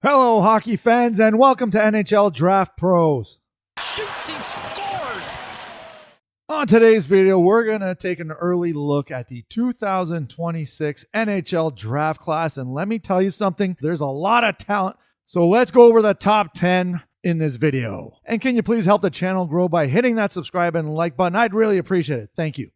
Hello, hockey fans, and welcome to NHL Draft Pros. Shoots, he scores! On today's video, we're going to take an early look at the 2026 NHL Draft class, and let me tell you something, there's a lot of talent, so let's go over the top 10 in this video. And can you please help the channel grow by hitting that subscribe and like button? I'd really appreciate it. Thank you.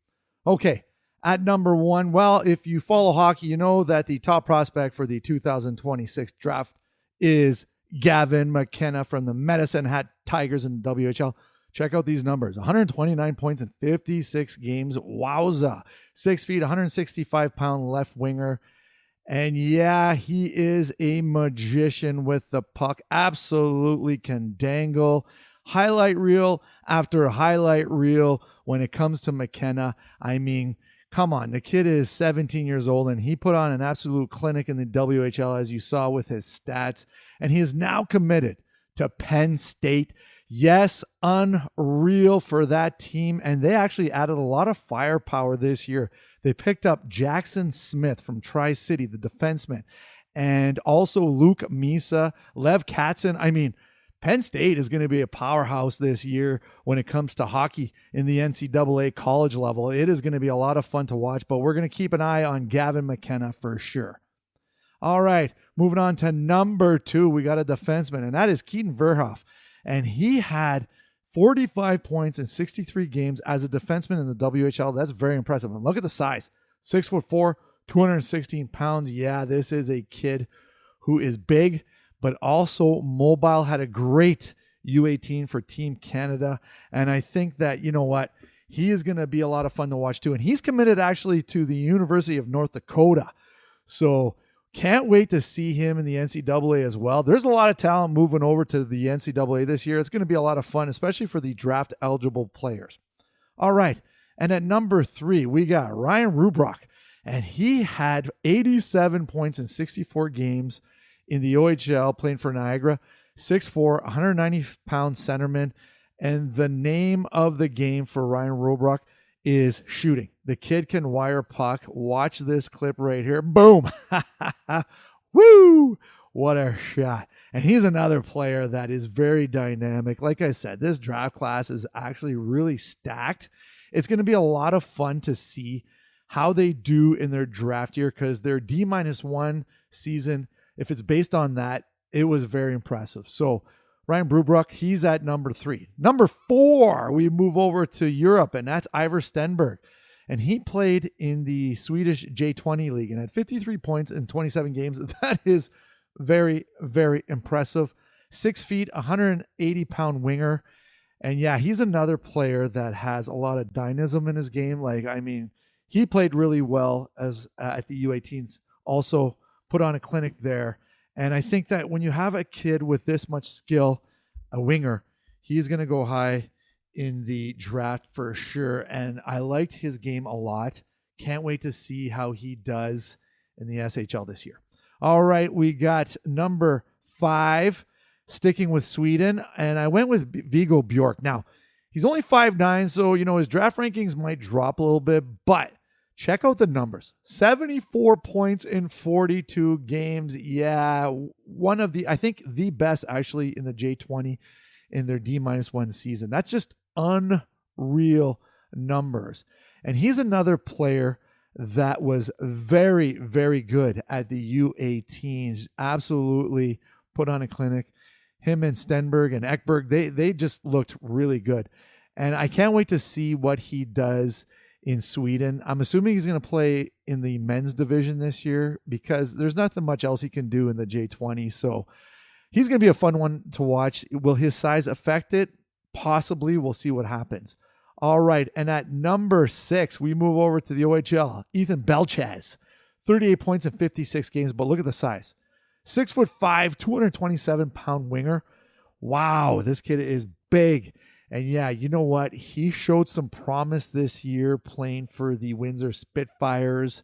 Okay, at number 1, well, if you follow hockey, you know that the top prospect for the 2026 draft is Gavin McKenna from the Medicine Hat Tigers in the WHL. Check out these numbers. 129 points in 56 games. Wowza. 6 feet, 165-pound left winger. And yeah, he is a magician with the puck. Absolutely can dangle. Highlight reel after highlight reel when it comes to McKenna. I mean, come on, the kid is 17 years old, and he put on an absolute clinic in the WHL, as you saw with his stats, and he is now committed to Penn State. Yes, unreal for that team, and they actually added a lot of firepower this year. They picked up Jackson Smith from Tri-City, the defenseman, and also Luke Misa, Lev Katzen. I mean, Penn State is going to be a powerhouse this year when it comes to hockey in the NCAA college level. It is going to be a lot of fun to watch, but we're going to keep an eye on Gavin McKenna for sure. All right, moving on to number 2, we got a defenseman, and that is Keaton Verhoff. And he had 45 points in 63 games as a defenseman in the WHL. That's very impressive. And look at the size, 6'4", 216 pounds. Yeah, this is a kid who is big, but also mobile. Had a great U18 for Team Canada. And I think that, you know what, he is going to be a lot of fun to watch too. And he's committed actually to the University of North Dakota. So can't wait to see him in the NCAA as well. There's a lot of talent moving over to the NCAA this year. It's going to be a lot of fun, especially for the draft eligible players. All right. And at number 3, we got Ryan Rubrock. And he had 87 points in 64 games in the OHL, playing for Niagara. 6'4", 190-pound centerman. And the name of the game for Ryan Rubrock is shooting. The kid can wire puck. Watch this clip right here. Boom. Woo! What a shot. And he's another player that is very dynamic. Like I said, this draft class is actually really stacked. It's going to be a lot of fun to see how they do in their draft year, because their D-1 season, if it's based on that, it was very impressive. So Ryan Rubrock, he's at number 3. Number 4, we move over to Europe, and that's Ivar Stenberg. And he played in the Swedish J20 league and had 53 points in 27 games. That is very, very impressive. 6 feet, 180-pound winger. And yeah, he's another player that has a lot of dynamism in his game. Like, I mean, he played really well as at the U18s. Also put on a clinic there. And I think that when you have a kid with this much skill, a winger, he's going to go high in the draft for sure. And I liked his game a lot. Can't wait to see how he does in the SHL this year. All right, we got number 5, sticking with Sweden. And I went with Viggo Bjork. Now, he's only 5'9", so, you know, his draft rankings might drop a little bit, but check out the numbers. 74 points in 42 games. Yeah, one of the, I think the best actually in the J20 in their D-1 season. That's just unreal numbers. And he's another player that was very, very good at the U18s. Absolutely put on a clinic. Him and Stenberg and Ekberg, they just looked really good. And I can't wait to see what he does in Sweden. I'm assuming he's going to play in the men's division this year, because there's nothing much else he can do in the J20. So he's going to be a fun one to watch. Will his size affect it? Possibly. We'll see what happens. All right. And at number 6, we move over to the OHL. Ethan Belchez, 38 points in 56 games, but look at the size. 6'5", 227-pound winger. Wow, this kid is big. And yeah, you know what? He showed some promise this year playing for the Windsor Spitfires.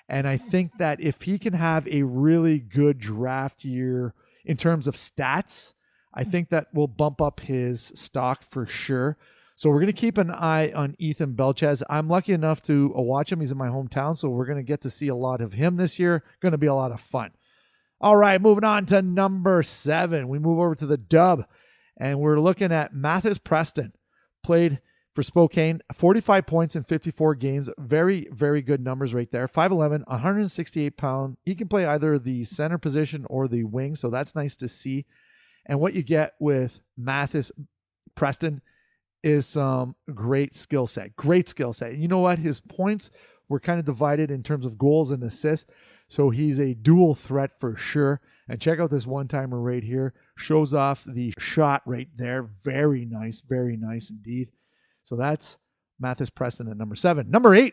And I think that if he can have a really good draft year in terms of stats, I think that will bump up his stock for sure. So we're going to keep an eye on Ethan Belchez. I'm lucky enough to watch him. He's in my hometown, so we're going to get to see a lot of him this year. Going to be a lot of fun. All right, moving on to number 7. We move over to the dub, and we're looking at Mathis Preston. Played for Spokane, 45 points in 54 games. Very, very good numbers right there. 5'11", 168 pound. He can play either the center position or the wing, so that's nice to see. And what you get with Mathis Preston is some great skill set. Great skill set. And you know what? His points were kind of divided in terms of goals and assists. So he's a dual threat for sure. And check out this one-timer right here. Shows off the shot right there. Very nice indeed. So that's Mathis Preston at number 7. Number 8,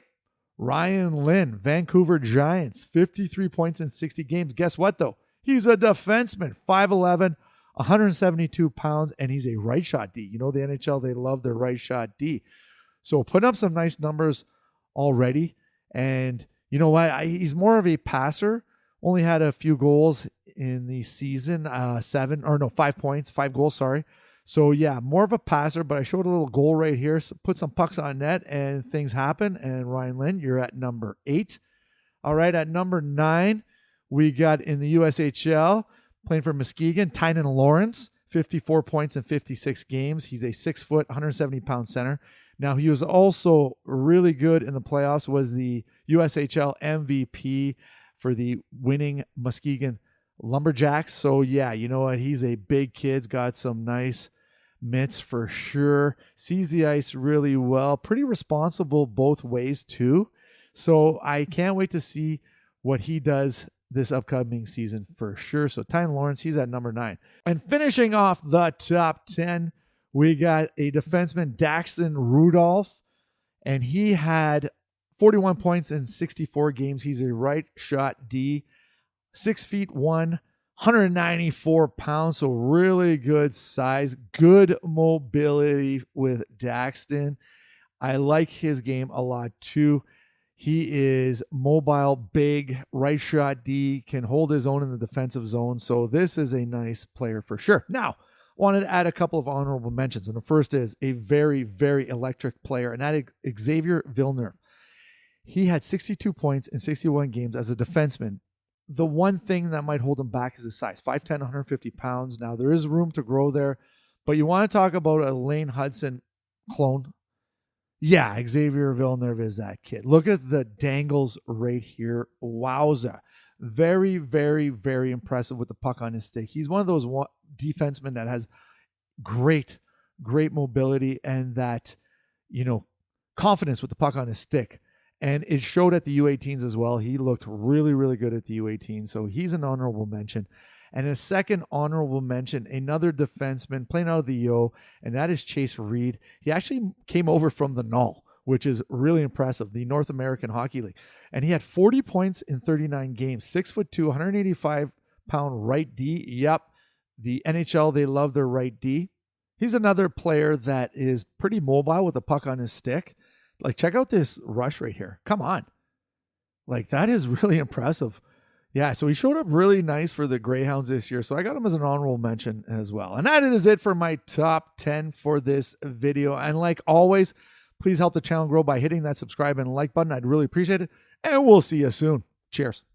Ryan Lynn, Vancouver Giants. 53 points in 60 games. Guess what, though? He's a defenseman. 5'11", 172 pounds, and he's a right shot D. You know the NHL, they love their right shot D. So putting up some nice numbers already. And you know what? He's more of a passer. Only had a few goals in the season. 5 points, 5 goals, sorry. So yeah, more of a passer, but I showed a little goal right here. So put some pucks on net and things happen. And Ryan Lynn, you're at number 8. All right, at number 9, we got in the USHL, playing for Muskegon, Tynan Lawrence, 54 points in 56 games. He's a 6 foot, 170-pound center. Now, he was also really good in the playoffs, was the USHL MVP for the winning Muskegon Lumberjacks. So, yeah, you know what? He's a big kid, got some nice mitts for sure, sees the ice really well, pretty responsible both ways too. So I can't wait to see what he does this upcoming season for sure. So Tynan Lawrence, he's at number 9. And finishing off the top 10, we got a defenseman, Daxton Rudolph, and he had 41 points in 64 games. He's a right shot D, 6'1", 194 pounds, so really good size, good mobility with Daxton. I like his game a lot too. He is mobile, big, right shot D, can hold his own in the defensive zone. So this is a nice player for sure. Now, wanted to add a couple of honorable mentions. And the first is a very, very electric player, and that is Xavier Villeneuve. He had 62 points in 61 games as a defenseman. The one thing that might hold him back is his size, 5'10", 150 pounds. Now, there is room to grow there, but you want to talk about a Lane Hudson clone. Yeah, Xavier Villeneuve is that kid. Look at the dangles right here. Wowza. Very, very, very impressive with the puck on his stick. He's one of those defensemen that has great mobility and that, confidence with the puck on his stick. And it showed at the U18s as well. He looked really, really good at the U18s. So he's an honorable mention. And a second honorable mention, another defenseman playing out of the O, and that is Chase Reed. He actually came over from the Null, which is really impressive, the North American Hockey League. And he had 40 points in 39 games, 6'2", 185-pound right D. Yep, the NHL, they love their right D. He's another player that is pretty mobile with the puck on his stick. Like, check out this rush right here. Come on. Like, that is really impressive. Yeah, so he showed up really nice for the Greyhounds this year. So I got him as an honorable mention as well. And that is it for my top 10 for this video. And like always, please help the channel grow by hitting that subscribe and like button. I'd really appreciate it. And we'll see you soon. Cheers.